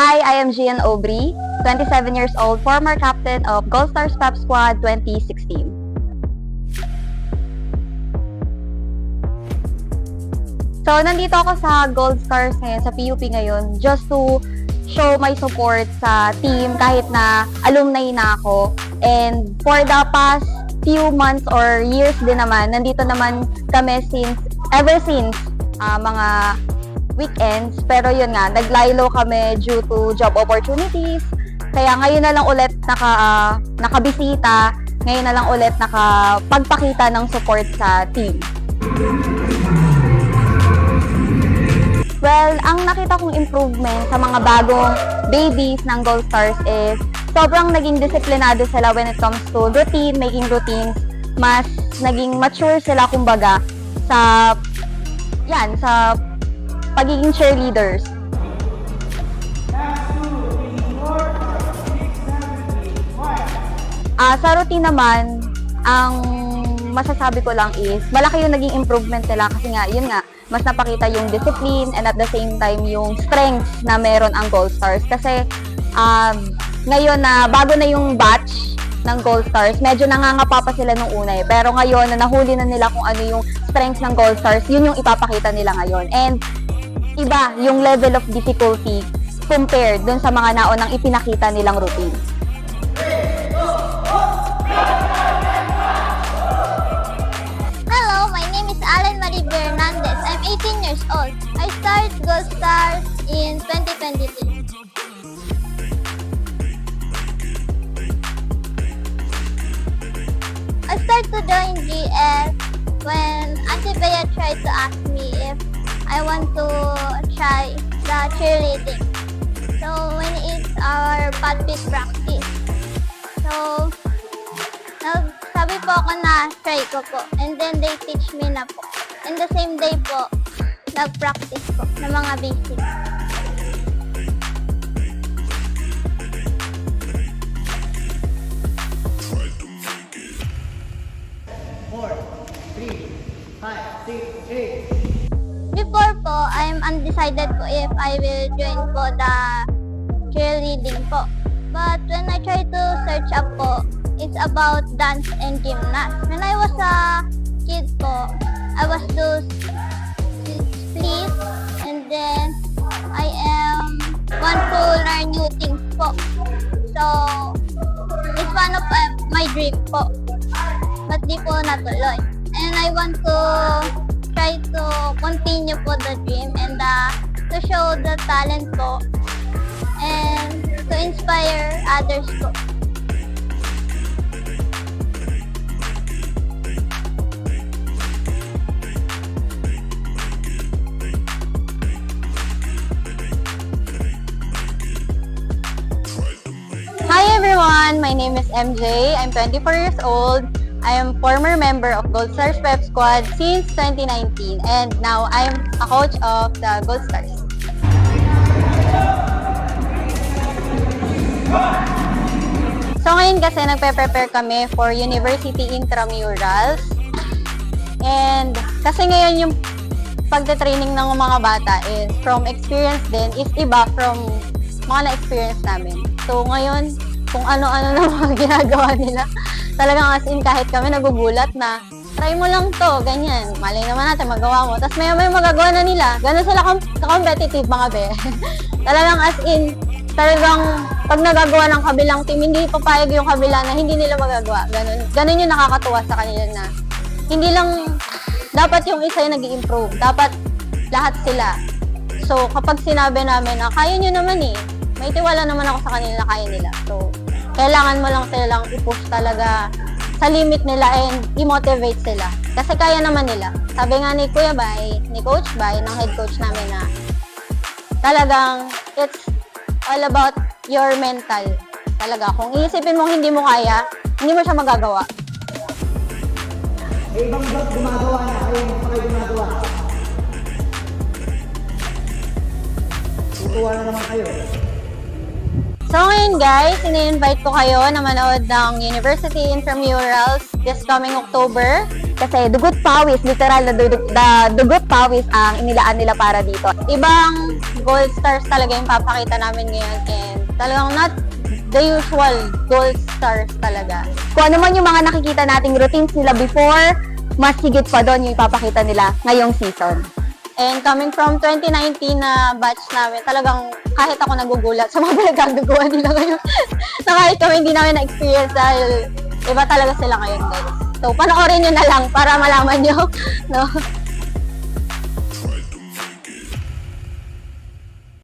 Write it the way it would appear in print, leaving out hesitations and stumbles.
Hi, I am Gian Aubrey, 27 years old, former captain of Gold Stars Pep Squad 2016. So, nandito ako sa Gold Stars ngayon, sa PUP ngayon, just to show my support sa team kahit na alumni na ako. And for the past few months or years din naman, nandito naman kami ever since mga weekends. Pero yun nga, naglaylo kami due to job opportunities. Kaya ngayon na lang ulit nakabisita, ngayon na lang ulit nakapagpakita ng support sa team. Well, ang nakita kong improvement sa mga bagong babies ng Gold Stars is sobrang naging disiplinado sila when it comes to routine, making routines. Mas naging mature sila kumbaga sa pagiging cheerleaders. Sa routine naman, ang masasabi ko lang is malaki yung naging improvement nila kasi nga, yun nga, mas napakita yung discipline and at the same time yung strengths na meron ang Gold Stars. Kasi ngayon na bago na yung batch ng Gold Stars, medyo nangangapa pa sila nung una eh. Pero ngayon na nahuli na nila kung ano yung strengths ng Gold Stars, yun yung ipapakita nila ngayon. And iba yung level of difficulty compared dun sa mga naunang ipinakita nilang routine. Hello, my name is Allen Marie Bernandez. I'm 18 years old. I started Gold Stars in 2022. I started to join GS when Auntie Bea tried to ask me if I want to try the cheerleading. So when it's our pad-fit practice. So sabi po ako na try ko po. And then they teach me na po. And the same day po, nag-practice po ng mga basics. Before po, I'm undecided po if I will join po the cheerleading po. But when I try to search up po, it's about dance and gymnast. When I was a kid po, I was do split and then I want to learn new things po. So, it's one of my dream po. But di po natuloy. And I want to try to continue po the dream and to show the talent po and to inspire others po. Hi everyone, my name is MJ. I'm 24 years old. I am former member of Gold Stars Pep Squad since 2019 and now I'm a coach of the Gold Stars. So ngayon kasi nagpe-prepare kami for University Intramurals. And kasi ngayon yung pagte-training ng mga bata is from experience din is iba from mga na-experience namin. So ngayon, kung ano-ano na mga ginagawa nila, talagang as in kahit kami nagugulat na try mo lang to, ganyan. Malay naman natin magawa mo. Tapos may magagawa na nila. Ganun sila competitive mga be. Talagang as in, talagang pag nagagawa ng kabilang team, hindi papayag yung kabila na hindi nila magagawa. Ganun yung nakakatuwa sa kanila na hindi lang dapat yung isa yung nag-i-improve. Dapat lahat sila. So kapag sinabi namin na kaya nyo naman eh, may tiwala naman ako sa kanila na kaya nila. So kailangan mo lang silang i-push talaga sa limit nila and i-motivate sila. Kasi kaya naman nila. Sabi nga ni Kuya Bay, ni Coach Bay, ng head coach namin na talagang it's all about your mental. Talaga, kung iisipin mong hindi mo kaya, hindi mo siya magagawa. May ibang vlog gumagawa na, ayun, pa kayo gumagawa. Tutuwa na naman kayo. So ngayon guys, ini-invite ko kayo na manood ng University Intramurals this coming October. Kasi dugot pawis, literal na dugot pawis ang inilaan nila para dito. Ibang gold stars talaga yung papakita namin ngayon and talagang not the usual gold stars talaga. Kung ano man yung mga nakikita nating routines nila before, mas higit pa doon yung ipapakita nila ngayong season. And coming from 2019 na batch namin, talagang kahit ako nagugulat sa mga pinagkagagawa nila ngayon. Na kahit kami hindi namin na-experience dahil iba talaga sila ngayon, guys. So, panoorin nyo na lang para malaman nyo, no?